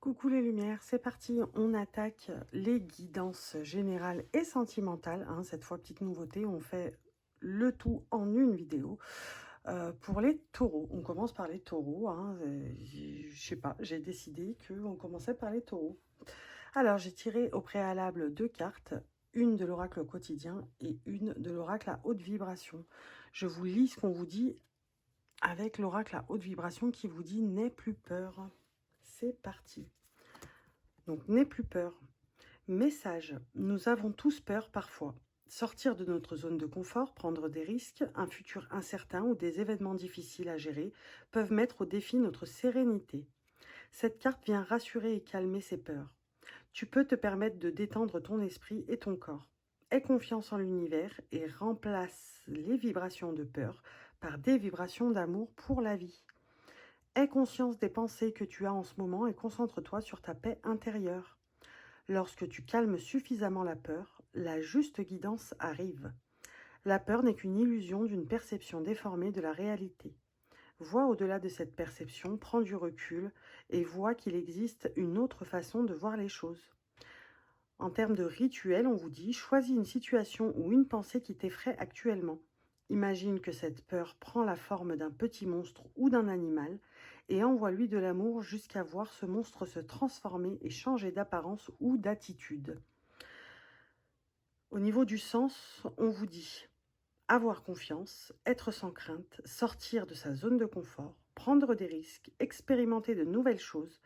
Coucou les lumières, c'est parti, on attaque les guidances générales et sentimentales, hein. Cette fois, petite nouveauté, on fait le tout en une vidéo. Pour les taureaux, on commence par les taureaux, hein. Je sais pas, j'ai décidé qu'on commençait par les taureaux. Alors, j'ai tiré au préalable deux cartes, une de l'oracle quotidien et une de l'oracle à haute vibration. Je vous lis ce qu'on vous dit avec l'oracle à haute vibration qui vous dit « N'aie plus peur ». C'est parti. Donc, n'aie plus peur. Message. Nous avons tous peur parfois. Sortir de notre zone de confort, prendre des risques, un futur incertain ou des événements difficiles à gérer peuvent mettre au défi notre sérénité. Cette carte vient rassurer et calmer ces peurs. Tu peux te permettre de détendre ton esprit et ton corps. Aie confiance en l'univers et remplace les vibrations de peur par des vibrations d'amour pour la vie. Aie conscience des pensées que tu as en ce moment et concentre-toi sur ta paix intérieure. Lorsque tu calmes suffisamment la peur, la juste guidance arrive. La peur n'est qu'une illusion d'une perception déformée de la réalité. Vois au-delà de cette perception, prends du recul et vois qu'il existe une autre façon de voir les choses. En termes de rituel, on vous dit, choisis une situation ou une pensée qui t'effraie actuellement. Imagine que cette peur prend la forme d'un petit monstre ou d'un animal et envoie-lui de l'amour jusqu'à voir ce monstre se transformer et changer d'apparence ou d'attitude. Au niveau du sens, on vous dit avoir confiance, être sans crainte, sortir de sa zone de confort, prendre des risques, expérimenter de nouvelles choses,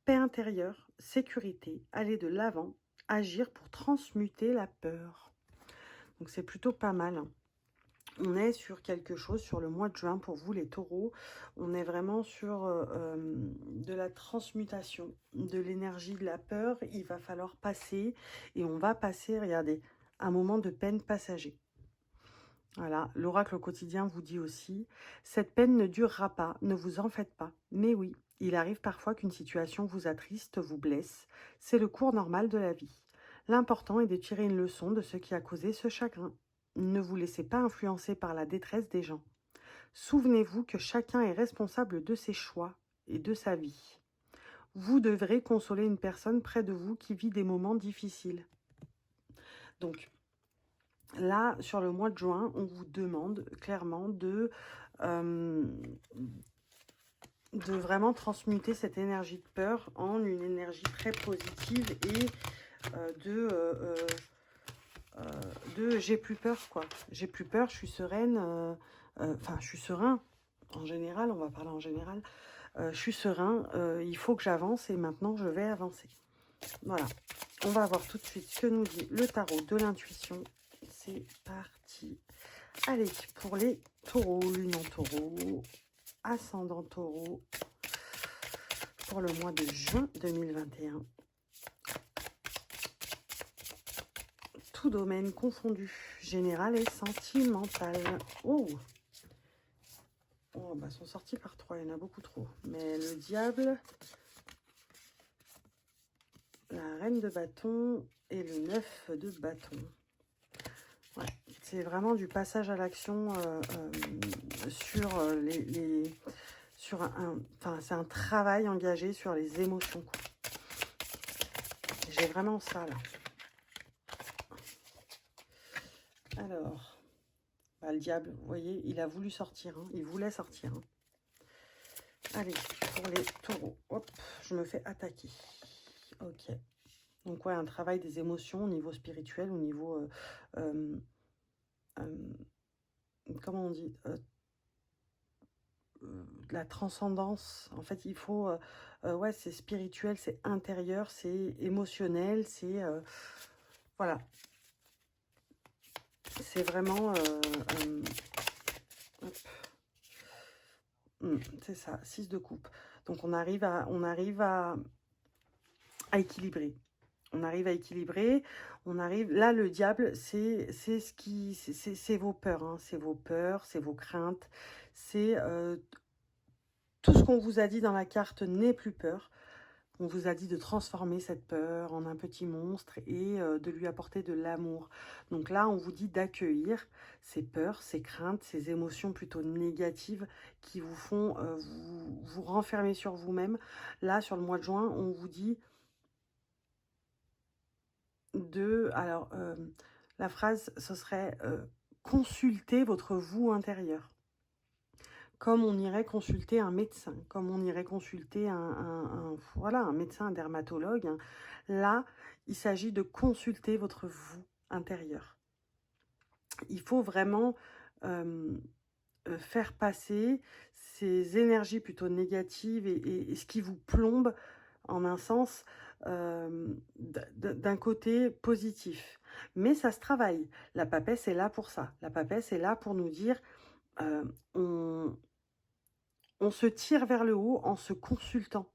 paix intérieure, sécurité, aller de l'avant, agir pour transmuter la peur. Donc c'est plutôt pas mal, hein. On est sur quelque chose sur le mois de juin pour vous les taureaux. On est vraiment sur de la transmutation de l'énergie de la peur. Il va falloir passer et on va passer, regardez, un moment de peine passager. Voilà, l'oracle quotidien vous dit aussi, cette peine ne durera pas, ne vous en faites pas. Mais oui, il arrive parfois qu'une situation vous attriste, vous blesse. C'est le cours normal de la vie. L'important est de tirer une leçon de ce qui a causé ce chagrin. Ne vous laissez pas influencer par la détresse des gens. Souvenez-vous que chacun est responsable de ses choix et de sa vie. Vous devrez consoler une personne près de vous qui vit des moments difficiles. Donc, là, sur le mois de juin, on vous demande clairement de vraiment transmuter cette énergie de peur en une énergie très positive et de j'ai plus peur, quoi. J'ai plus peur, je suis sereine, enfin, je suis serein. En général, on va parler en général. Je suis serein, il faut que j'avance et maintenant je vais avancer. Voilà. On va voir tout de suite ce que nous dit le tarot de l'intuition. C'est parti. Allez, pour les taureaux, lune en taureau, ascendant taureau, pour le mois de juin 2021. Tout domaine confondu, général et sentimental. Oh, oh bah, sont sortis par 3, il y en a beaucoup trop. Mais le diable, la reine de bâton et le 9 de bâton. Ouais, c'est vraiment du passage à l'action sur sur enfin, c'est un travail engagé sur les émotions, quoi. J'ai vraiment ça là. Alors, bah, le diable, vous voyez, il a voulu sortir, hein, il voulait sortir, hein. Allez, pour les taureaux, hop, je me fais attaquer. Ok. Donc ouais, un travail des émotions au niveau spirituel, au niveau comment on dit, de la transcendance. En fait, il faut, ouais, c'est spirituel, c'est intérieur, c'est émotionnel, c'est, voilà. C'est vraiment, hop. C'est ça, 6 de coupe. Donc on arrive à équilibrer. On arrive à équilibrer, on arrive... Là, le diable, c'est ce qui... C'est vos peurs, hein, c'est vos peurs, c'est vos craintes, c'est tout ce qu'on vous a dit dans la carte n'est plus peur. On vous a dit de transformer cette peur en un petit monstre et de lui apporter de l'amour. Donc là, on vous dit d'accueillir ces peurs, ces craintes, ces émotions plutôt négatives qui vous font vous renfermer sur vous-même. Là, sur le mois de juin, on vous dit de... Alors, la phrase, ce serait consulter votre vous intérieur. Comme on irait consulter un médecin, comme on irait consulter voilà, un médecin, un dermatologue. Hein. Là, il s'agit de consulter votre vous intérieur. Il faut vraiment faire passer ces énergies plutôt négatives et ce qui vous plombe, en un sens, d'un côté positif. Mais ça se travaille. La papesse est là pour ça. La papesse est là pour nous dire... on se tire vers le haut en se consultant.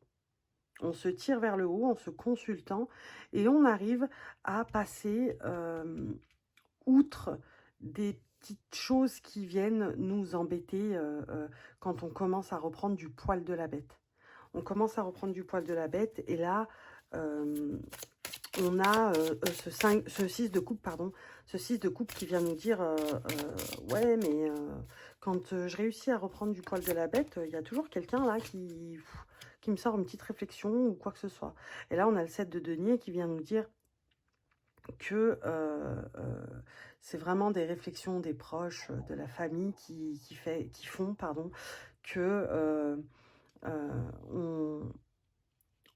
On se tire vers le haut en se consultant et on arrive à passer outre des petites choses qui viennent nous embêter quand on commence à reprendre du poil de la bête. On commence à reprendre du poil de la bête et là, on a ce 6 de coupe, pardon, ce 6 de coupe qui vient nous dire ouais, mais quand je réussis à reprendre du poil de la bête, il y a toujours quelqu'un là qui me sort une petite réflexion ou quoi que ce soit. Et là, on a le 7 de denier qui vient nous dire que c'est vraiment des réflexions des proches, de la famille qui font pardon, que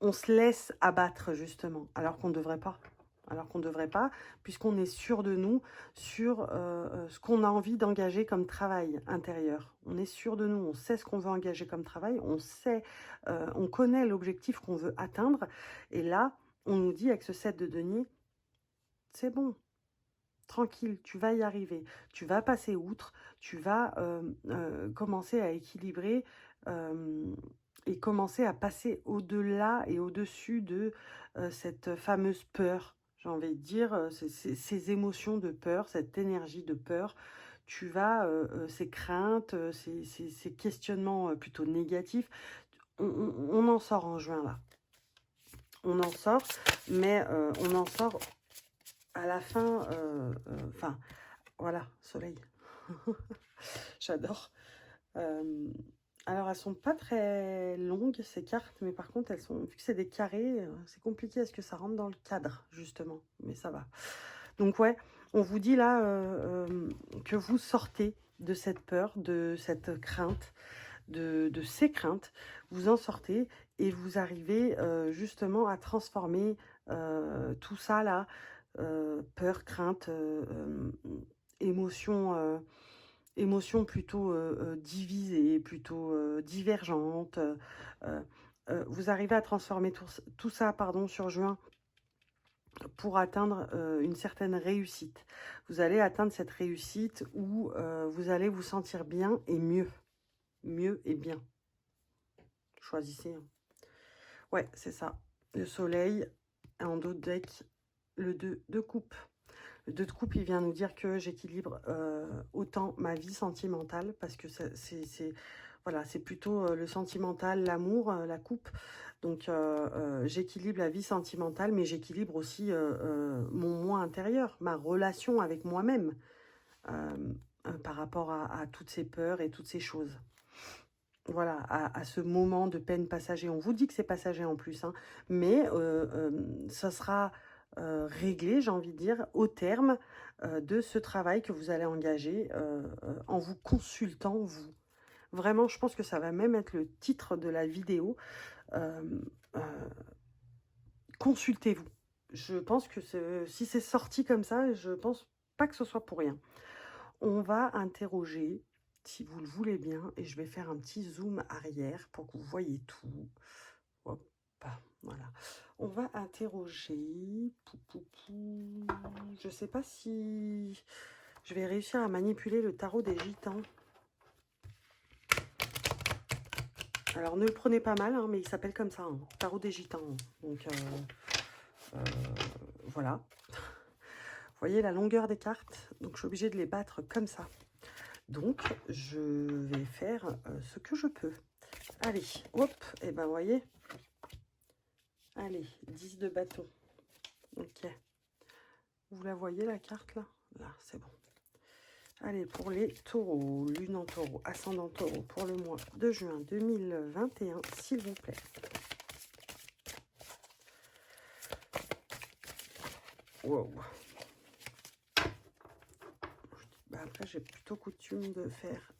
on se laisse abattre justement, alors qu'on ne devrait pas. Alors qu'on ne devrait pas, puisqu'on est sûr de nous, sur ce qu'on a envie d'engager comme travail intérieur. On est sûr de nous, on sait ce qu'on veut engager comme travail, on sait, on connaît l'objectif qu'on veut atteindre. Et là, on nous dit avec ce 7 de denier, c'est bon, tranquille, tu vas y arriver, tu vas passer outre, tu vas commencer à équilibrer et commencer à passer au-delà et au-dessus de cette fameuse peur, j'ai envie de dire, ces émotions de peur, cette énergie de peur. Tu vas, ces craintes, ces questionnements plutôt négatifs, on en sort en juin là. On en sort, mais on en sort à la fin, enfin, voilà, soleil. J'adore. Alors, elles sont pas très longues, ces cartes, mais par contre, elles sont, vu que c'est des carrés, c'est compliqué. Est-ce que ça rentre dans le cadre, justement? Mais ça va. Donc, ouais, on vous dit là que vous sortez de cette peur, de cette crainte, de ces craintes. Vous en sortez et vous arrivez justement à transformer tout ça là, peur, crainte, émotion... émotions plutôt divisées, plutôt divergentes. Vous arrivez à transformer tout ça pardon, sur juin pour atteindre une certaine réussite. Vous allez atteindre cette réussite où vous allez vous sentir bien et mieux. Mieux et bien. Choisissez. Hein. Ouais, c'est ça. Le soleil, en dos de deck, le 2 de coupe. Le 2 de coupe, il vient nous dire que j'équilibre autant ma vie sentimentale, parce que voilà, c'est plutôt le sentimental, l'amour, la coupe. Donc, j'équilibre la vie sentimentale, mais j'équilibre aussi mon moi intérieur, ma relation avec moi-même, par rapport à toutes ces peurs et toutes ces choses. Voilà, à ce moment de peine passager. On vous dit que c'est passager en plus, hein, mais ça sera réglé, j'ai envie de dire, au terme de ce travail que vous allez engager en vous consultant, vous. Vraiment, je pense que ça va même être le titre de la vidéo. Consultez-vous. Je pense que si c'est sorti comme ça, je pense pas que ce soit pour rien. On va interroger, si vous le voulez bien, et je vais faire un petit zoom arrière pour que vous voyez tout. Hop, voilà. On va interroger. Je ne sais pas si je vais réussir à manipuler le tarot des gitans. Alors, ne le prenez pas mal, hein, mais il s'appelle comme ça, hein, tarot des gitans. Donc, voilà. Vous voyez la longueur des cartes? Donc, je suis obligée de les battre comme ça. Donc, je vais faire ce que je peux. Allez, hop, et ben, vous voyez, Allez, 10 de bâton. Ok. Vous la voyez, la carte, là? Là, c'est bon. Allez, pour les taureaux, lune en taureau, ascendant taureau, pour le mois de juin 2021, s'il vous plaît. Wow. Bah, après, j'ai plutôt coutume de faire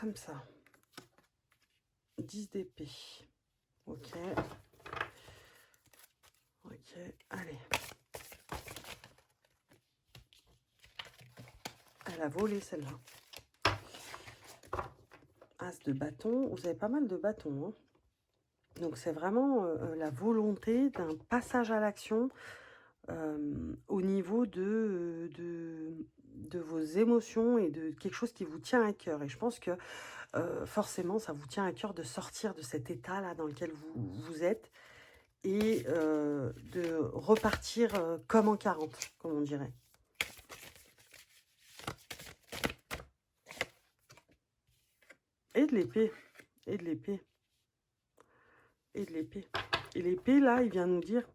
comme ça. 10 d'épée. Ok. Ok, allez. Elle a volé celle-là. As de bâton. Vous avez pas mal de bâtons, hein. Donc, c'est vraiment la volonté d'un passage à l'action au niveau de vos émotions et de quelque chose qui vous tient à cœur. Et je pense que forcément, ça vous tient à cœur de sortir de cet état-là dans lequel vous êtes et de repartir comme en 40, comme on dirait. Et de l'épée, et de l'épée, et de l'épée. Et l'épée, là, il vient nous dire,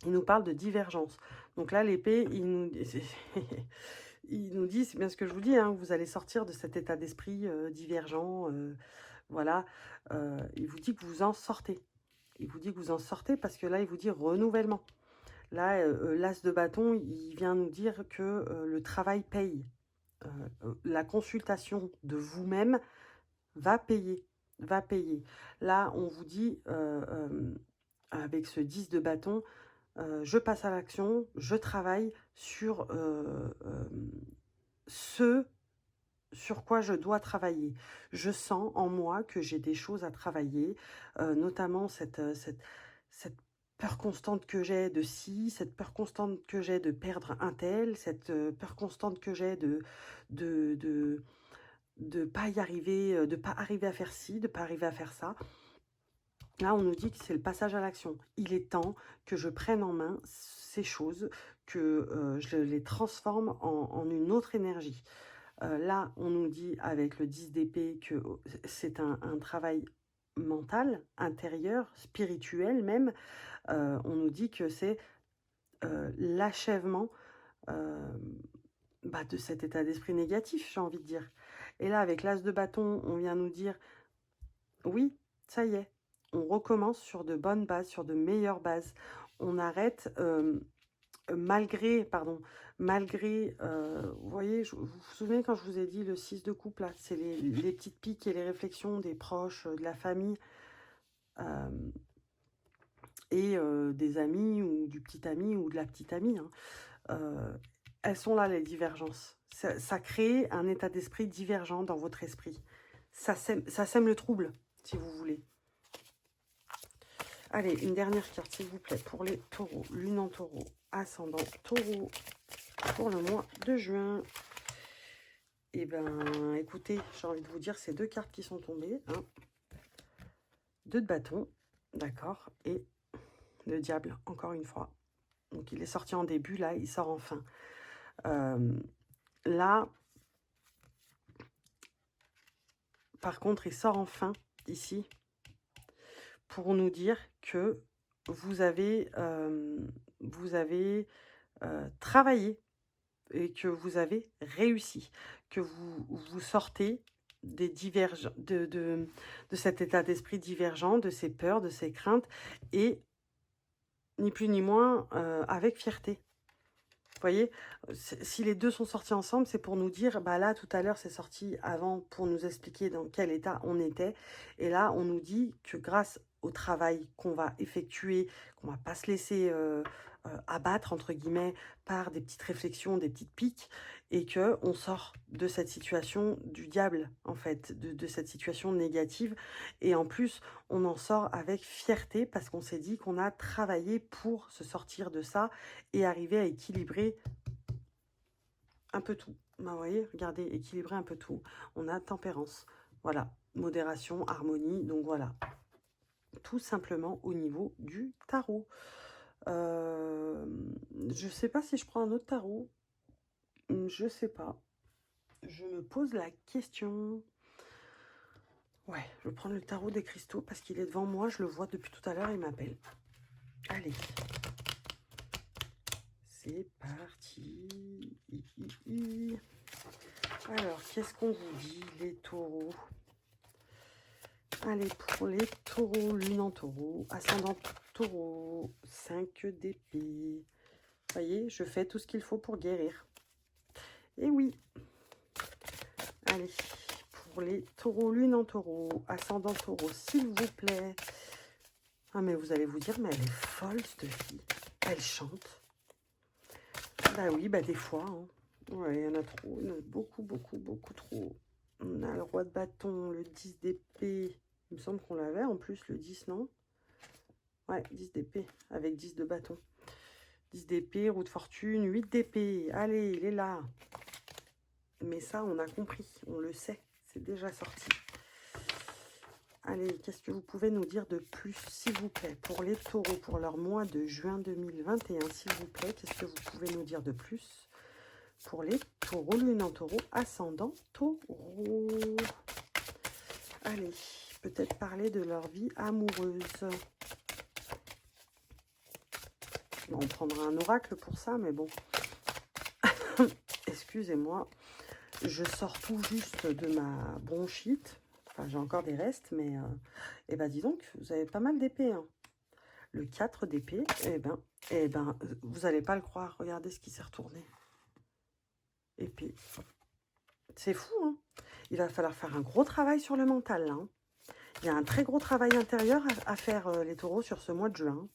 il nous parle de divergence. Donc là, l'épée, il nous dit, c'est bien ce que je vous dis, hein, vous allez sortir de cet état d'esprit divergent, voilà. Il vous dit que vous en sortez. Il vous dit que vous en sortez parce que là, il vous dit renouvellement. Là, l'as de bâton, il vient nous dire que le travail paye. La consultation de vous-même va payer. Va payer. Là, on vous dit, avec ce 10 de bâton, je passe à l'action, je travaille sur ce sur quoi je dois travailler. Je sens en moi que j'ai des choses à travailler, notamment cette peur constante que j'ai de ci, cette peur constante que j'ai de perdre un tel, cette peur constante que j'ai de, de, de pas y arriver, de pas arriver à faire ci, de pas arriver à faire ça. Là, on nous dit que c'est le passage à l'action. Il est temps que je prenne en main ces choses, que je les transforme en une autre énergie. Là, on nous dit avec le 10 d'épée que c'est un travail mental, intérieur, spirituel même. On nous dit que c'est l'achèvement de cet état d'esprit négatif, j'ai envie de dire. Et là, avec l'as de bâton, on vient nous dire, oui, ça y est, on recommence sur de bonnes bases, sur de meilleures bases. On arrête... malgré, vous voyez, vous vous souvenez quand je vous ai dit le 6 de coupe, là, c'est les petites piques et les réflexions des proches, de la famille, et des amis, ou du petit ami, ou de la petite amie, hein. Elles sont là, les divergences. Ça crée un état d'esprit divergent dans votre esprit. Ça sème le trouble, si vous voulez. Allez, une dernière carte, s'il vous plaît, pour les taureaux. Lune en taureau, ascendant taureau, pour le mois de juin. Eh ben, écoutez, j'ai envie de vous dire, c'est deux cartes qui sont tombées. Hein. 2 de bâton, d'accord, et le diable, encore une fois. Donc, il est sorti en début, là, il sort en fin. Là, par contre, il sort en fin, ici, pour nous dire que vous avez travaillé et que vous avez réussi, que vous sortez de cet état d'esprit divergent, de ces peurs, de ces craintes, et ni plus ni moins avec fierté. Vous voyez, si les deux sont sortis ensemble, c'est pour nous dire, bah là, tout à l'heure, c'est sorti avant pour nous expliquer dans quel état on était. Et là, on nous dit que grâce au travail qu'on va effectuer, qu'on va pas se laisser abattre, entre guillemets, par des petites réflexions, des petites piques, et que on sort de cette situation du diable, en fait, de cette situation négative. Et en plus, on en sort avec fierté parce qu'on s'est dit qu'on a travaillé pour se sortir de ça et arriver à équilibrer un peu tout. Bah, vous voyez, regardez, équilibrer un peu tout. On a tempérance, voilà, modération, harmonie, donc voilà. Tout simplement au niveau du tarot. Je sais pas si je prends un autre tarot. Je sais pas. Je me pose la question. Ouais, je vais prendre le tarot des cristaux parce qu'il est devant moi. Je le vois depuis tout à l'heure, il m'appelle. Allez. C'est parti. Alors, qu'est-ce qu'on vous dit, les taureaux? Allez, pour les taureaux, lune en taureau, ascendant taureau, 5 d'épée. Vous voyez, je fais tout ce qu'il faut pour guérir. Et oui. Allez, pour les taureaux, lune en taureau, ascendant taureau, s'il vous plaît. Ah, mais vous allez vous dire, mais elle est folle, cette fille. Elle chante. Bah oui, bah des fois. Hein. Ouais, il y en a trop. Il y en a beaucoup, beaucoup, beaucoup trop. On a le roi de bâton, le 10 d'épée. Il me semble qu'on l'avait en plus, le 10, non? Ouais, 10 d'épée, avec 10 de bâton. 10 d'épée, roue de fortune, 8 d'épée. Allez, il est là. Mais ça, on a compris, on le sait. C'est déjà sorti. Allez, qu'est-ce que vous pouvez nous dire de plus, s'il vous plaît, pour les taureaux, pour leur mois de juin 2021, s'il vous plaît, qu'est-ce que vous pouvez nous dire de plus pour les taureaux, lune en taureau, ascendant taureau. Allez, peut-être parler de leur vie amoureuse. Bon, on prendra un oracle pour ça, mais bon. Excusez-moi, je sors tout juste de ma bronchite. Enfin, j'ai encore des restes, mais... eh ben, dis donc, vous avez pas mal d'épées. Hein. Le 4 d'épée, eh ben, vous n'allez pas le croire. Regardez ce qui s'est retourné. Épée. C'est fou, hein. Il va falloir faire un gros travail sur le mental, là. Hein. Il y a un très gros travail intérieur à faire, les taureaux, sur ce mois de juin.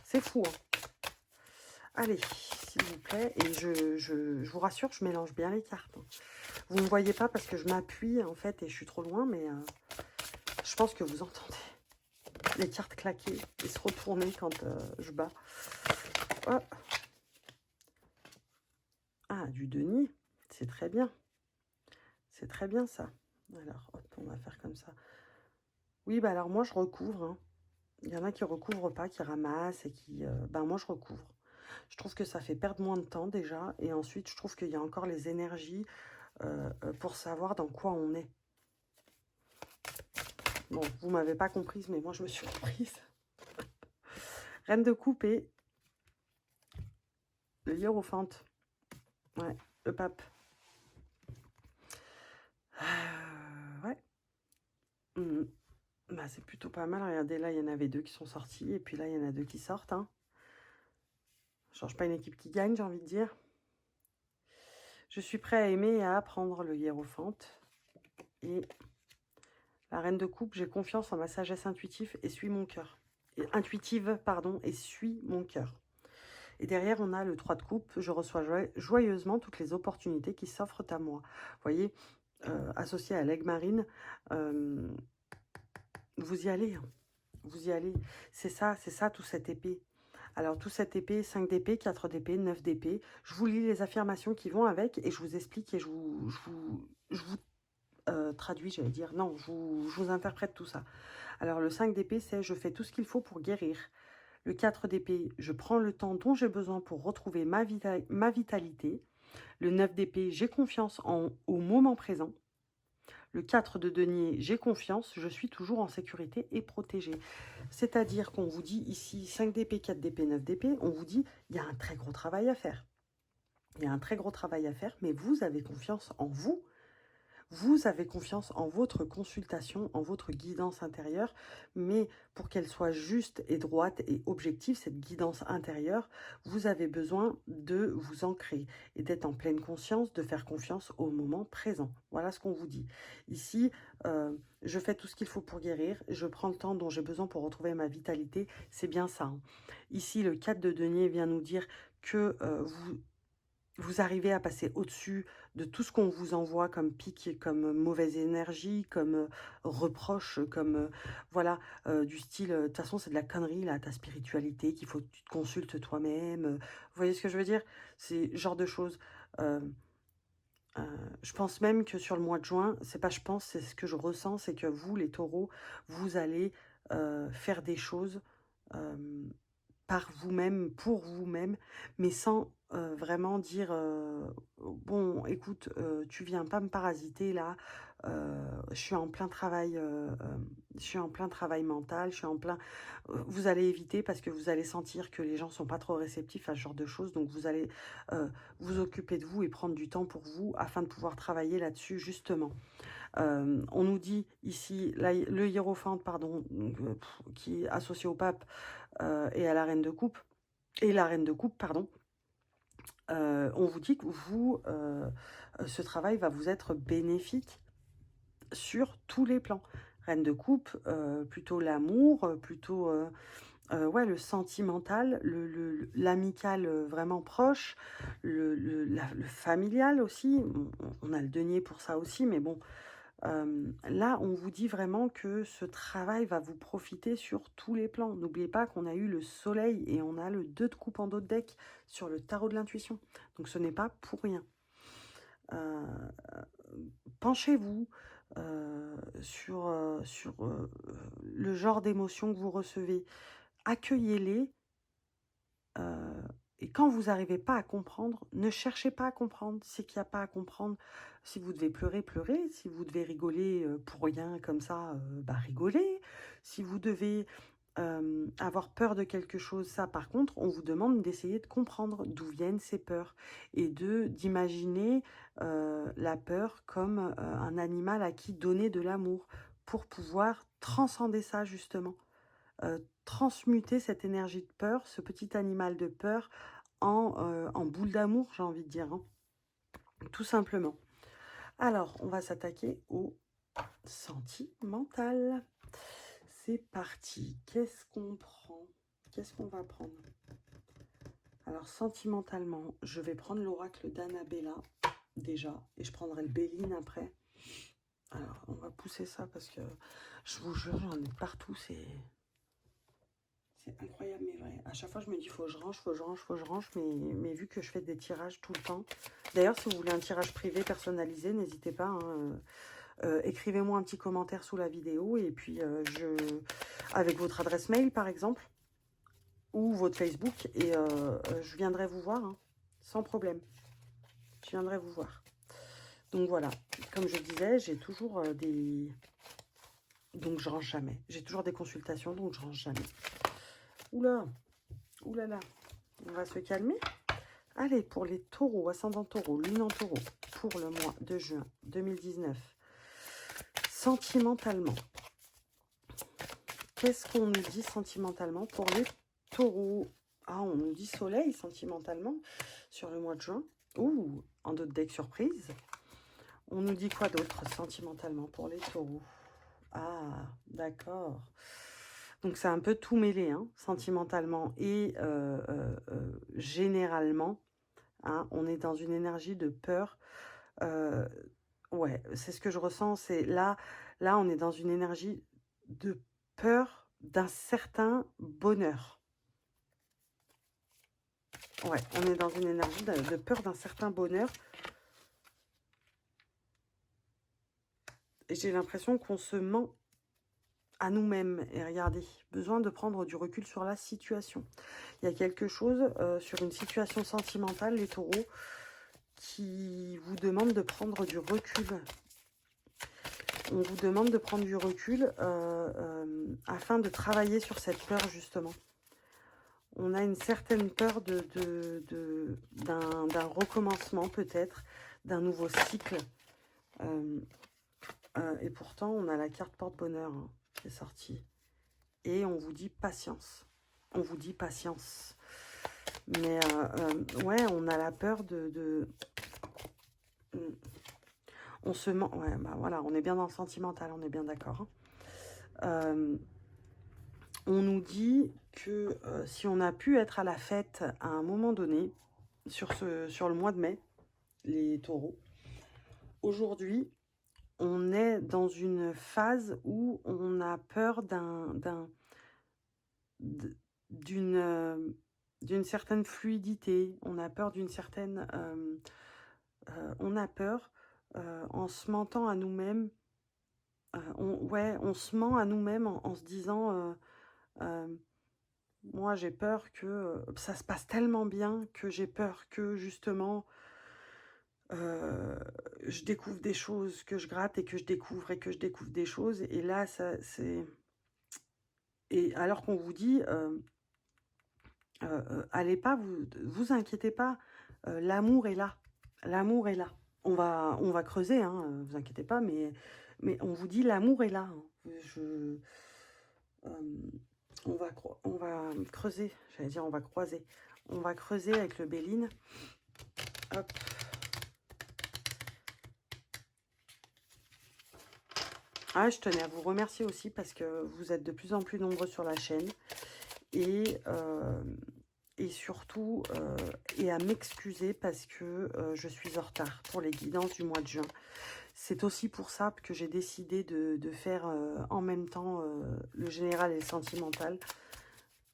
C'est fou, hein. Allez, s'il vous plaît. Et je vous rassure, je mélange bien les cartes. Hein. Vous ne me voyez pas parce que je m'appuie, en fait, et je suis trop loin, mais je pense que vous entendez les cartes claquer et se retourner quand je bats. Oh. Ah, du denier, c'est très bien. C'est très bien, ça. Alors, hop, on va faire comme ça. Oui, bah alors moi, je recouvre. Hein. Il y en a qui recouvrent pas, qui ramassent et qui... ben moi, je recouvre. Je trouve que ça fait perdre moins de temps déjà. Et ensuite, je trouve qu'il y a encore les énergies pour savoir dans quoi on est. Bon, vous m'avez pas comprise, mais moi, je me suis comprise. Reine de coupe et le hiérophante. Ouais, le pape. Ouais. Bah, c'est plutôt pas mal. Regardez, là, il y en avait 2 qui sont sortis. Et puis là, il y en a 2 qui sortent. Hein. Change pas une équipe qui gagne, j'ai envie de dire. Je suis prêt à aimer et à apprendre, le hiérophante. Et la reine de coupe, j'ai confiance en ma sagesse intuitive et suis mon cœur. Intuitive, pardon, et suis mon cœur. Et derrière, on a le 3 de coupe. Je reçois joyeusement toutes les opportunités qui s'offrent à moi. Vous voyez, associé à l'aigle marine, vous y allez. Hein. Vous y allez. C'est ça, tout cette épée. Alors, tout cette épée, 5 d'épée, 4 d'épée, 9 d'épée. Je vous lis les affirmations qui vont avec et je vous explique et je vous traduis, j'allais dire. Non, je vous interprète tout ça. Alors, le 5 d'épée, c'est « Je fais tout ce qu'il faut pour guérir ». Le 4 d'épée, « Je prends le temps dont j'ai besoin pour retrouver ma vitalité ». Le 9 d'épée, « J'ai confiance au moment présent ». Le 4 de denier, j'ai confiance, je suis toujours en sécurité et protégée. C'est-à-dire qu'on vous dit ici 5 d'épée, 4 d'épée, 9 d'épée, on vous dit il y a un très gros travail à faire. Il y a un très gros travail à faire, mais vous avez confiance en vous. Vous avez confiance en votre consultation, en votre guidance intérieure, mais pour qu'elle soit juste et droite et objective, cette guidance intérieure, vous avez besoin de vous ancrer et d'être en pleine conscience, de faire confiance au moment présent. Voilà ce qu'on vous dit. Ici, je fais tout ce qu'il faut pour guérir, je prends le temps dont j'ai besoin pour retrouver ma vitalité, c'est bien ça. Hein. Ici, le 4 de denier vient nous dire que vous arrivez à passer au-dessus de tout ce qu'on vous envoie comme pic, comme mauvaise énergie, comme reproche, comme voilà, du style, de toute façon c'est de la connerie là, ta spiritualité, qu'il faut que tu te consultes toi-même. Vous voyez ce que je veux dire? C'est genre de choses. Je pense même que sur le mois de juin, c'est pas je pense, c'est ce que je ressens, c'est que vous, les taureaux, vous allez faire des choses par vous-même, pour vous-même, mais sans vraiment dire bon, écoute, tu viens pas me parasiter là, je suis en plein travail, je suis en plein travail mental, je suis en plein vous allez éviter parce que vous allez sentir que les gens sont pas trop réceptifs à ce genre de choses, donc vous allez, vous occuper de vous et prendre du temps pour vous afin de pouvoir travailler là-dessus justement. On nous dit ici le hiérophante pardon, donc, qui est associé au pape, et à la reine de coupe et la reine de coupe pardon. On vous dit que vous, ce travail va vous être bénéfique sur tous les plans. Reine de coupe, plutôt l'amour, plutôt, ouais, le sentimental, l'amical, vraiment proche, le familial aussi. On a le denier pour ça aussi, mais bon, là, on vous dit vraiment que ce travail va vous profiter sur tous les plans. N'oubliez pas qu'on a eu le soleil et on a le 2 de coupe en dos de deck sur le tarot de l'intuition. Donc ce n'est pas pour rien. Penchez-vous sur le genre d'émotions que vous recevez. Accueillez-les. Et quand vous n'arrivez pas à comprendre, ne cherchez pas à comprendre. C'est qu'il n'y a pas à comprendre. Si vous devez pleurer, pleurez. Si vous devez rigoler pour rien comme ça, bah rigolez. Si vous devez avoir peur de quelque chose, ça par contre, on vous demande d'essayer de comprendre d'où viennent ces peurs et d'imaginer la peur comme un animal à qui donner de l'amour pour pouvoir transcender ça justement. Transmuter cette énergie de peur, ce petit animal de peur, en boule d'amour, j'ai envie de dire, hein, tout simplement. Alors, on va s'attaquer au sentimental. C'est parti. Qu'est-ce qu'on prend? Qu'est-ce qu'on va prendre? Alors, sentimentalement, je vais prendre l'oracle d'Annabella, déjà, et je prendrai le Béline après. Alors, on va pousser ça parce que, je vous jure, j'en ai partout, c'est incroyable, mais vrai. À chaque fois, je me dis, faut que je range, faut que je range, faut que je range. Mais vu que je fais des tirages tout le temps. D'ailleurs, si vous voulez un tirage privé personnalisé, n'hésitez pas. Hein, écrivez-moi un petit commentaire sous la vidéo. Et puis, avec votre adresse mail, par exemple, ou votre Facebook. Et je viendrai vous voir, hein, sans problème. Je viendrai vous voir. Donc voilà, comme je disais, j'ai toujours des... Donc je range jamais. J'ai toujours des consultations, donc je range jamais. Oula, oulala, on va se calmer. Allez, pour les taureaux, ascendant taureau, lune en taureau, pour le mois de juin 2019, sentimentalement, qu'est-ce qu'on nous dit sentimentalement pour les taureaux? Ah, on nous dit soleil sentimentalement sur le mois de juin. Ouh, en d'autres decks surprise. On nous dit quoi d'autre sentimentalement pour les taureaux? Ah, d'accord. Donc c'est un peu tout mêlé, hein, sentimentalement et généralement. Hein, on est dans une énergie de peur. Ouais, c'est ce que je ressens. C'est là, on est dans une énergie de peur d'un certain bonheur. Ouais, on est dans une énergie de peur d'un certain bonheur. Et j'ai l'impression qu'on se ment à nous-mêmes. Et regardez, besoin de prendre du recul sur la situation. Il y a quelque chose sur une situation sentimentale, les taureaux, qui vous demande de prendre du recul. On vous demande de prendre du recul afin de travailler sur cette peur, justement. On a une certaine peur d'un recommencement, peut-être, d'un nouveau cycle. Et pourtant, on a la carte porte-bonheur hein, qui est sortie. Et on vous dit patience. On vous dit patience. Mais ouais, on a la peur on se ment. Ouais, bah voilà, on est bien dans le sentimental, on est bien d'accord. Hein. On nous dit que si on a pu être à la fête à un moment donné, sur le mois de mai, les taureaux, aujourd'hui, on est dans une phase où on a peur d'une certaine fluidité, on a peur d'une certaine... on a peur en se mentant à nous-mêmes, on se ment à nous-mêmes en se disant... moi, j'ai peur que ça se passe tellement bien que j'ai peur que, justement, je découvre des choses, que je gratte et que je découvre et que je découvre des choses. Et là, ça, c'est... Et alors qu'on vous dit, allez pas, vous inquiétez pas, l'amour est là. L'amour est là. On va creuser, hein, vous inquiétez pas, mais on vous dit l'amour est là. Hein. Euh, on va creuser, j'allais dire on va croiser. On va creuser avec le Béline. Hop. Ah, je tenais à vous remercier aussi parce que vous êtes de plus en plus nombreux sur la chaîne. Et, surtout, et à m'excuser parce que je suis en retard pour les guidances du mois de juin. C'est aussi pour ça que j'ai décidé de faire en même temps le général et le sentimental.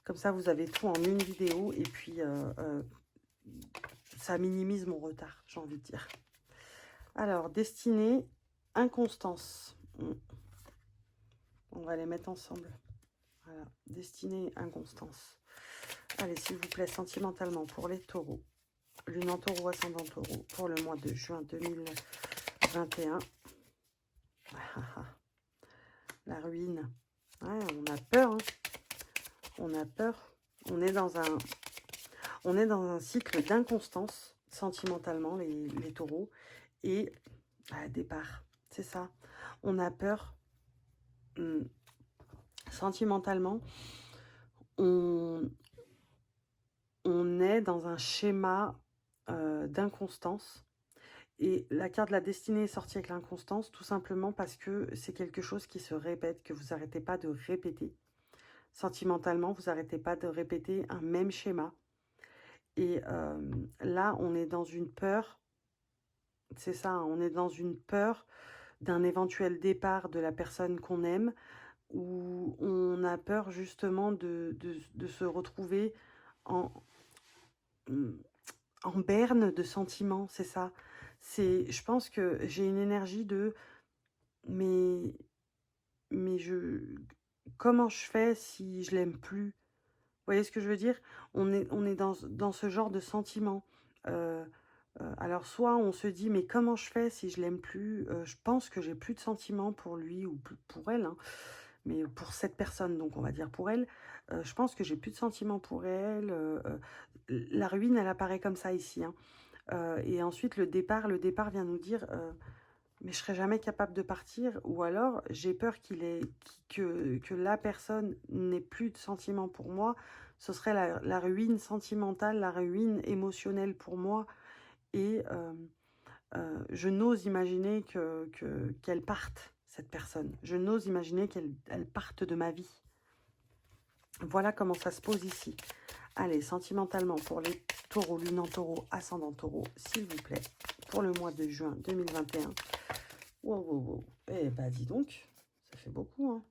Comme ça, vous avez tout en une vidéo et puis ça minimise mon retard, j'ai envie de dire. Alors, destinée, inconstance. On va les mettre ensemble. Voilà, destinée, inconstance. Allez, s'il vous plaît, sentimentalement pour les taureaux. Lune en taureau, ascendant taureau pour le mois de juin 2021. La ruine. Ouais, on a peur. Hein. On a peur. On est dans un cycle d'inconstance, sentimentalement, les taureaux. Et départ. C'est ça. On a peur. Sentimentalement, on est dans un schéma d'inconstance. Et la carte de la destinée est sortie avec l'inconstance, tout simplement parce que c'est quelque chose qui se répète, que vous n'arrêtez pas de répéter. Sentimentalement, vous n'arrêtez pas de répéter un même schéma. Et là, on est dans une peur, c'est ça, hein, on est dans une peur d'un éventuel départ de la personne qu'on aime, où on a peur justement de se retrouver en, en berne de sentiments, c'est ça. Je pense que j'ai une énergie de mais comment je fais si je l'aime plus? Vous voyez ce que je veux dire? On est dans ce genre de sentiment. Alors soit on se dit mais comment je fais si je l'aime plus? Je pense que j'ai plus de sentiments pour lui ou pour elle, hein, mais pour cette personne, donc on va dire pour elle. Je pense que j'ai plus de sentiments pour elle. La ruine, elle apparaît comme ça ici, hein. Et ensuite le départ vient nous dire mais je serai jamais capable de partir, ou alors j'ai peur que la personne n'ait plus de sentiments pour moi. Ce serait la ruine sentimentale, la ruine émotionnelle pour moi. Et je n'ose imaginer qu'elle parte, cette personne. Je n'ose imaginer qu'elle parte de ma vie. Voilà comment ça se pose ici. Allez, sentimentalement, pour les taureaux, lune en taureau, ascendant taureau, s'il vous plaît, pour le mois de juin 2021. Wow, wow, wow. Eh bah dis donc, ça fait beaucoup, hein.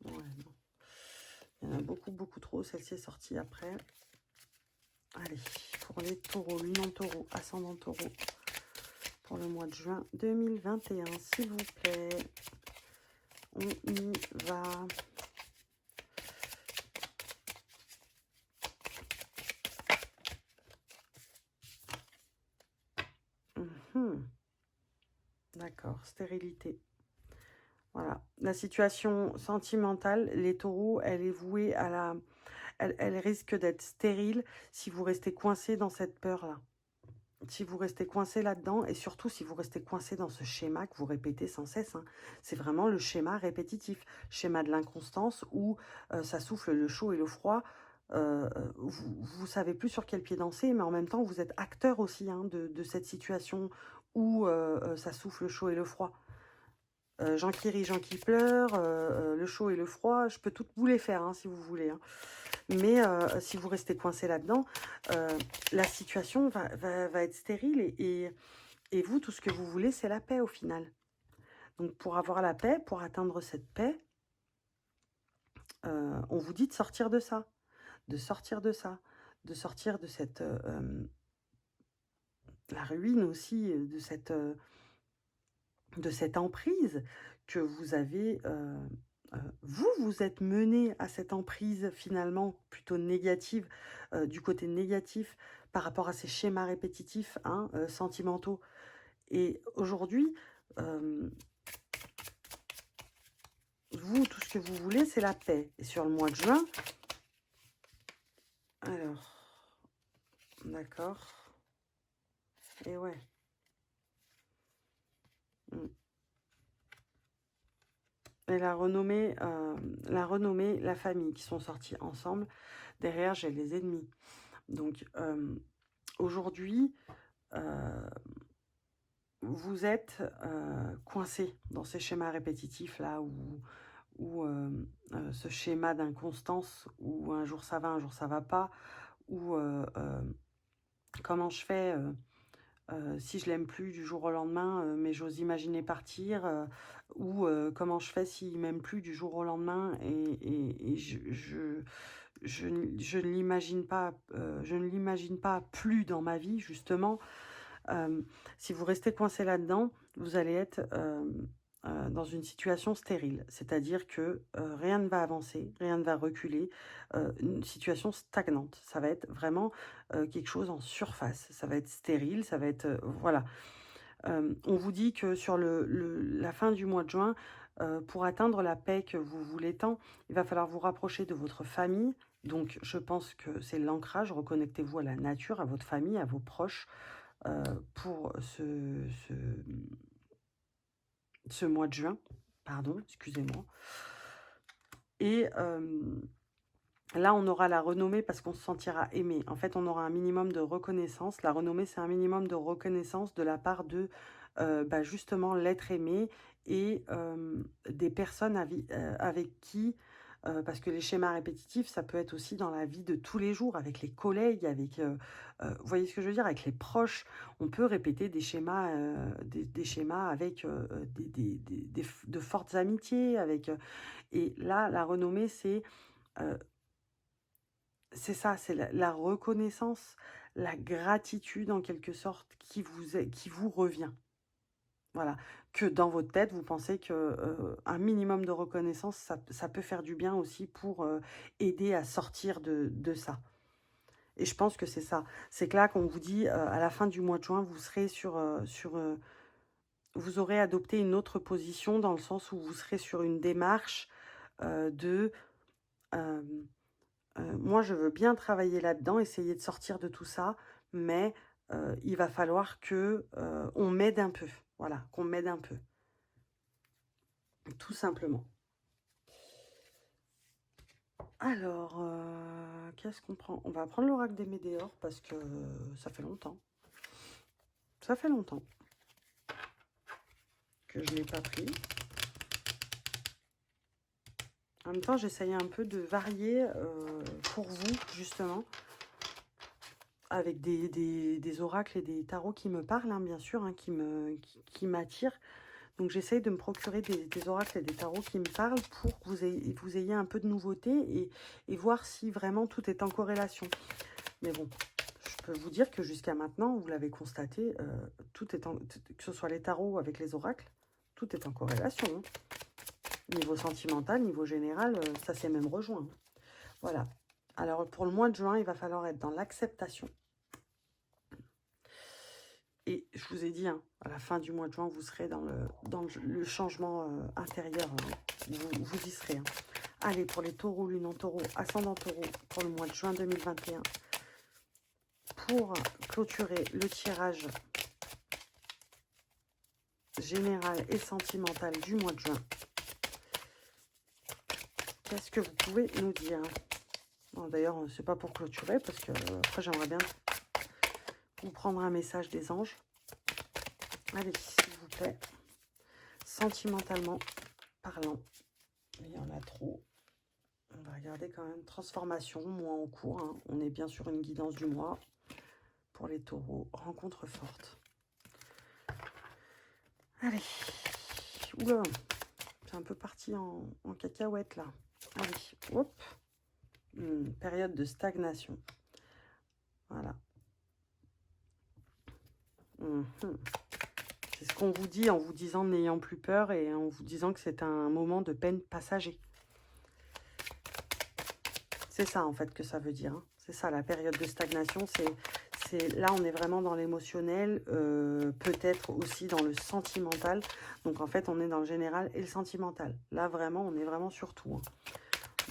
Ouais, non. Il y en a beaucoup, beaucoup trop. Celle-ci est sortie après. Allez, pour les taureaux, lune en taureau, ascendant taureau, pour le mois de juin 2021, s'il vous plaît. On y va. D'accord, stérilité. Voilà, la situation sentimentale, les taureaux, elle est vouée à la... Elle risque d'être stérile si vous restez coincé dans cette peur-là. Si vous restez coincé là-dedans, et surtout si vous restez coincé dans ce schéma que vous répétez sans cesse, hein. C'est vraiment le schéma répétitif, schéma de l'inconstance où ça souffle le chaud et le froid. Vous ne savez plus sur quel pied danser, mais en même temps, vous êtes acteur aussi, hein, de cette situation où ça souffle le chaud et le froid. Jean qui rit, Jean qui pleure, le chaud et le froid, je peux toutes vous les faire, hein, si vous voulez, hein. Mais si vous restez coincé là-dedans, la situation va être stérile et vous, tout ce que vous voulez, c'est la paix au final. Donc pour avoir la paix, pour atteindre cette paix, on vous dit de sortir de ça, de sortir de ça, de sortir de cette... la ruine aussi, de cette emprise que vous avez... vous êtes mené à cette emprise finalement plutôt négative, du côté négatif, par rapport à ces schémas répétitifs, hein, sentimentaux. Et aujourd'hui, vous, tout ce que vous voulez, c'est la paix. Et sur le mois de juin, alors, d'accord. Et ouais. Et la renommée, la famille qui sont sortis ensemble. Derrière, j'ai les ennemis. Donc, aujourd'hui, vous êtes coincé dans ces schémas répétitifs là où ce schéma d'inconstance où un jour ça va, un jour ça va pas, ou comment je fais si je l'aime plus du jour au lendemain, mais j'ose imaginer partir, ou comment je fais s'il m'aime plus du jour au lendemain et je ne l'imagine pas, je ne l'imagine pas plus dans ma vie justement. Si vous restez coincé là-dedans, vous allez être dans une situation stérile, c'est-à-dire que rien ne va avancer, rien ne va reculer, une situation stagnante. Ça va être vraiment quelque chose en surface, ça va être stérile, ça va être... voilà. On vous dit que sur la fin du mois de juin, pour atteindre la paix que vous voulez tant, il va falloir vous rapprocher de votre famille. Donc je pense que c'est l'ancrage, reconnectez-vous à la nature, à votre famille, à vos proches, pour ce mois de juin. Pardon, excusez-moi. Et là, on aura la renommée parce qu'on se sentira aimé. En fait, on aura un minimum de reconnaissance. La renommée, c'est un minimum de reconnaissance de la part de, justement, l'être aimé et des personnes avec qui... parce que les schémas répétitifs, ça peut être aussi dans la vie de tous les jours, avec les collègues, avec... vous voyez ce que je veux dire? Avec les proches. On peut répéter des schémas, des schémas avec de fortes amitiés. Et là, la renommée, c'est ça, c'est la reconnaissance, la gratitude en quelque sorte qui vous revient. Voilà, que dans votre tête, vous pensez que un minimum de reconnaissance, ça peut faire du bien aussi pour aider à sortir de ça. Et je pense que c'est ça. C'est que là, qu'on vous dit, à la fin du mois de juin, vous serez vous aurez adopté une autre position dans le sens où vous serez sur une démarche de... moi, je veux bien travailler là-dedans, essayer de sortir de tout ça, mais il va falloir que on m'aide un peu. Voilà, qu'on m'aide un peu. Tout simplement. Alors, qu'est-ce qu'on prend? On va prendre l'oracle des Médéors parce que ça fait longtemps. Ça fait longtemps que je ne l'ai pas pris. En même temps, j'essaye un peu de varier pour vous, justement, avec des oracles et des tarots qui me parlent, hein, bien sûr, hein, qui m'attirent. Donc, j'essaye de me procurer des oracles et des tarots qui me parlent pour que vous ayez un peu de nouveauté et voir si vraiment tout est en corrélation. Mais bon, je peux vous dire que jusqu'à maintenant, vous l'avez constaté, que ce soit les tarots avec les oracles, tout est en corrélation. Hein. Niveau sentimental, niveau général, ça s'est même rejoint. Voilà. Alors, pour le mois de juin, il va falloir être dans l'acceptation. Et je vous ai dit, hein, à la fin du mois de juin, vous serez dans le changement intérieur. Vous y serez. Hein. Allez, pour les taureaux, lune en taureau, ascendant taureau, pour le mois de juin 2021. Pour clôturer le tirage général et sentimental du mois de juin. Qu'est-ce que vous pouvez nous dire? Bon, d'ailleurs, c'est pas pour clôturer, parce que après, j'aimerais bien vous prendre un message des anges. Allez, s'il vous plaît. Sentimentalement parlant. Il y en a trop. On va regarder quand même. Transformation, mois en cours. Hein. On est bien sur une guidance du mois. Pour les taureaux, rencontre forte. Allez. Oula. C'est un peu parti en cacahuète, là. Allez, hop. Période de stagnation. Voilà. C'est ce qu'on vous dit en vous disant n'ayant plus peur et en vous disant que c'est un moment de peine passager. C'est ça, en fait, que ça veut dire. Hein. C'est ça, la période de stagnation. là, on est vraiment dans l'émotionnel, peut-être aussi dans le sentimental. Donc, en fait, on est dans le général et le sentimental. Là, vraiment, on est vraiment sur tout, hein.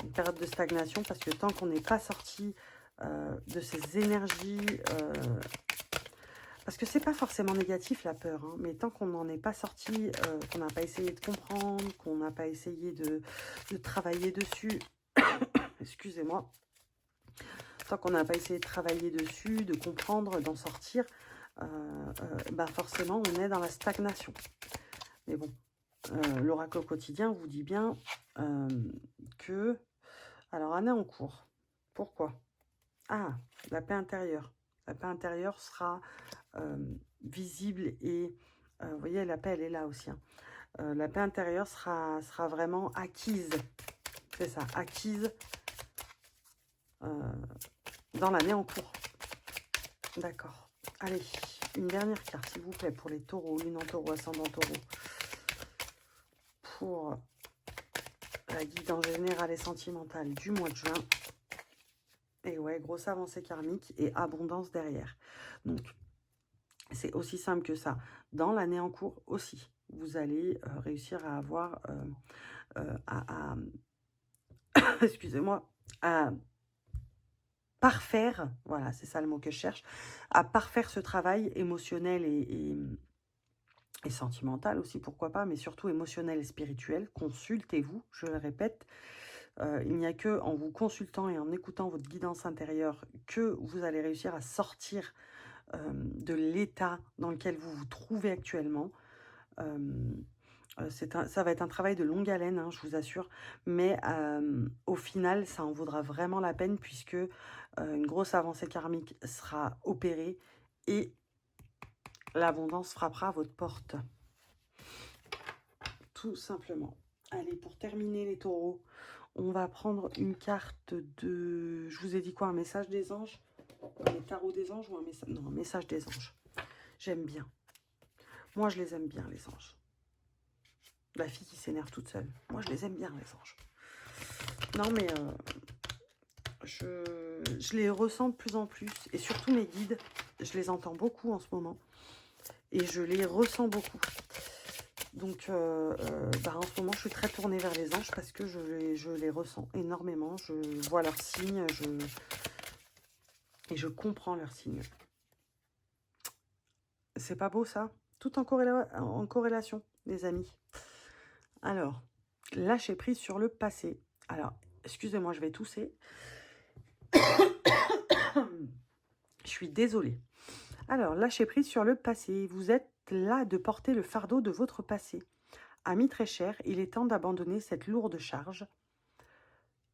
Une période de stagnation, parce que tant qu'on n'est pas sorti de ces énergies... parce que c'est pas forcément négatif, la peur, hein, mais tant qu'on n'en est pas sorti, qu'on n'a pas essayé de comprendre, qu'on n'a pas essayé de travailler dessus... Excusez-moi. Tant qu'on n'a pas essayé de travailler dessus, de comprendre, d'en sortir, bah forcément, on est dans la stagnation. Mais bon, l'oracle quotidien vous dit bien que... Alors, année en cours. Pourquoi? Ah, la paix intérieure. La paix intérieure sera visible et... vous voyez, la paix, elle est là aussi, hein. La paix intérieure sera vraiment acquise. C'est ça, acquise dans l'année en cours. D'accord. Allez, une dernière carte, s'il vous plaît, pour les taureaux, lune en taureau, ascendant taureau. Pour la guidance générale et sentimentale du mois de juin. Et ouais, grosse avancée karmique et abondance derrière. Donc, c'est aussi simple que ça. Dans l'année en cours aussi, vous allez réussir à avoir... excusez-moi, à parfaire, voilà, c'est ça le mot que je cherche, à parfaire ce travail émotionnel et sentimental aussi, pourquoi pas, mais surtout émotionnel et spirituel. Consultez-vous, je le répète. Il n'y a que en vous consultant et en écoutant votre guidance intérieure que vous allez réussir à sortir de l'état dans lequel vous vous trouvez actuellement. Ça va être un travail de longue haleine, hein, je vous assure, mais au final, ça en vaudra vraiment la peine, puisque une grosse avancée karmique sera opérée et l'abondance frappera à votre porte. Tout simplement. Allez, pour terminer les taureaux, on va prendre une carte de... Je vous ai dit quoi? Un message des anges? Les tarots des anges ou un message... Non, un message des anges. J'aime bien. Moi, je les aime bien, les anges. La fille qui s'énerve toute seule. Moi, je les aime bien, les anges. Non, mais je les ressens de plus en plus. Et surtout mes guides, je les entends beaucoup en ce moment. Et je les ressens beaucoup. Donc, en ce moment, je suis très tournée vers les anges parce que je les ressens énormément. Je vois leurs signes et je comprends leurs signes. C'est pas beau, ça? Tout en corrélation, les amis. Alors, lâcher prise sur le passé. Alors, excusez-moi, je vais tousser. Je suis désolée. Alors, lâcher prise sur le passé. Vous êtes là de porter le fardeau de votre passé. Ami très cher, il est temps d'abandonner cette lourde charge.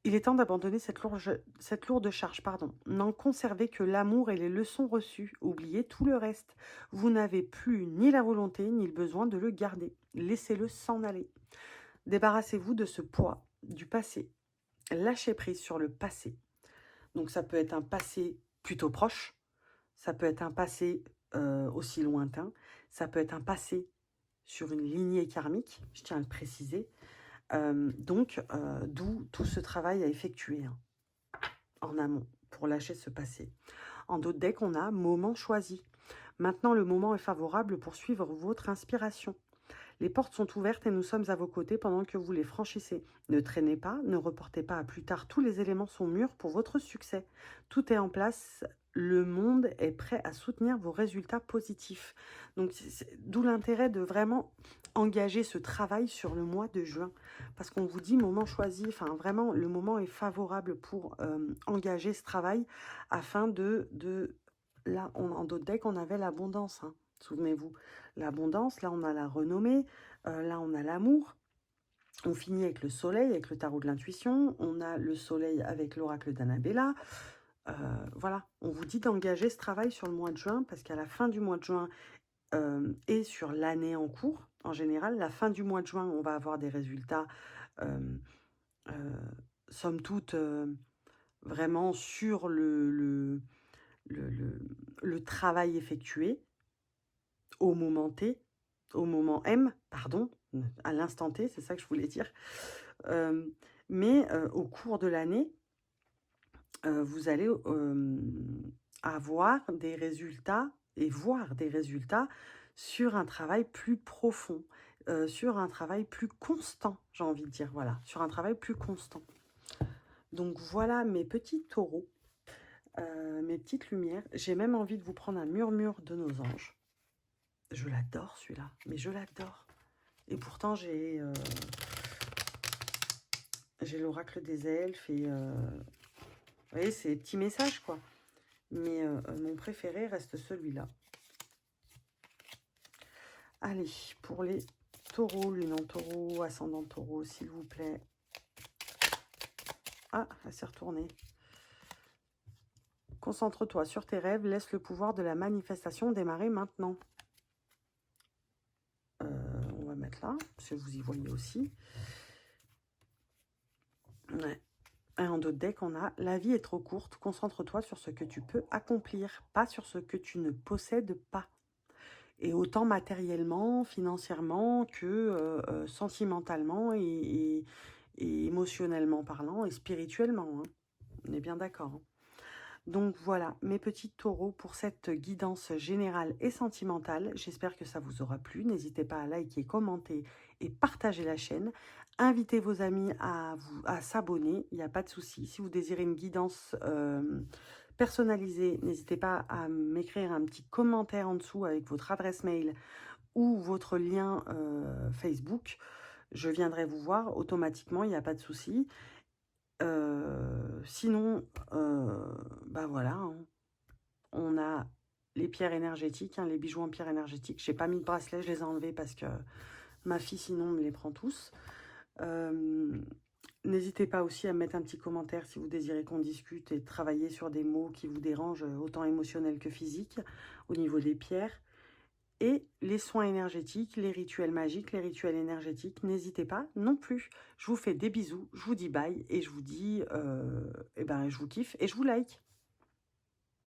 Il est temps d'abandonner cette lourde charge, pardon. N'en conservez que l'amour et les leçons reçues. Oubliez tout le reste. Vous n'avez plus ni la volonté ni le besoin de le garder. Laissez-le s'en aller. Débarrassez-vous de ce poids du passé. Lâchez prise sur le passé. Donc ça peut être un passé plutôt proche. Ça peut être un passé aussi lointain. Ça peut être un passé sur une lignée karmique, je tiens à le préciser. D'où tout ce travail à effectuer, hein, en amont pour lâcher ce passé. En d'autres decks, on a moment choisi. Maintenant, le moment est favorable pour suivre votre inspiration. Les portes sont ouvertes et nous sommes à vos côtés pendant que vous les franchissez. Ne traînez pas, ne reportez pas à plus tard. Tous les éléments sont mûrs pour votre succès. Tout est en place. Le monde est prêt à soutenir vos résultats positifs. Donc, d'où l'intérêt de vraiment engager ce travail sur le mois de juin. Parce qu'on vous dit moment choisi, enfin vraiment, le moment est favorable pour engager ce travail afin là, en d'autres decks, on avait l'abondance, hein. Souvenez-vous, l'abondance, là on a la renommée, là on a l'amour. On finit avec le soleil, avec le tarot de l'intuition. On a le soleil avec l'oracle d'Annabella. Voilà, on vous dit d'engager ce travail sur le mois de juin, parce qu'à la fin du mois de juin et sur l'année en cours, en général, la fin du mois de juin, on va avoir des résultats, somme toute, vraiment sur le travail effectué au moment T, au moment M, pardon, à l'instant T, c'est ça que je voulais dire. Mais au cours de l'année, vous allez avoir des résultats et voir des résultats sur un travail plus profond, sur un travail plus constant, j'ai envie de dire, voilà, sur un travail plus constant. Donc voilà mes petits taureaux, mes petites lumières. J'ai même envie de vous prendre un murmure de nos anges. Je l'adore celui-là, mais je l'adore. Et pourtant j'ai l'oracle des elfes et vous voyez, c'est des petits messages quoi. Mais mon préféré reste celui-là. Allez, pour les taureaux, lune en taureau, ascendant taureau, s'il vous plaît. Ah, elle s'est retournée. Concentre-toi sur tes rêves, laisse le pouvoir de la manifestation démarrer maintenant. On va mettre là, parce que vous y voyez aussi. Ouais. Et en d'autres decks, on a « La vie est trop courte, concentre-toi sur ce que tu peux accomplir, pas sur ce que tu ne possèdes pas. » Et autant matériellement, financièrement que sentimentalement et émotionnellement parlant et spirituellement. Hein. On est bien d'accord. Hein. Donc voilà, mes petits taureaux pour cette guidance générale et sentimentale. J'espère que ça vous aura plu. N'hésitez pas à liker, commenter et partager la chaîne. Invitez vos amis à s'abonner, il n'y a pas de souci. Si vous désirez une guidance personnalisée, n'hésitez pas à m'écrire un petit commentaire en dessous avec votre adresse mail ou votre lien Facebook. Je viendrai vous voir automatiquement, il n'y a pas de souci. Sinon, bah voilà, hein. On a les pierres énergétiques, hein, les bijoux en pierres énergétiques. J'ai pas mis de bracelet, je les ai enlevés parce que ma fille sinon me les prend tous. N'hésitez pas aussi à mettre un petit commentaire si vous désirez qu'on discute et travailler sur des mots qui vous dérangent, autant émotionnels que physiques, au niveau des pierres. Et les soins énergétiques, les rituels magiques, les rituels énergétiques, n'hésitez pas non plus. Je vous fais des bisous, je vous dis bye et je vous dis, je vous kiffe et je vous like.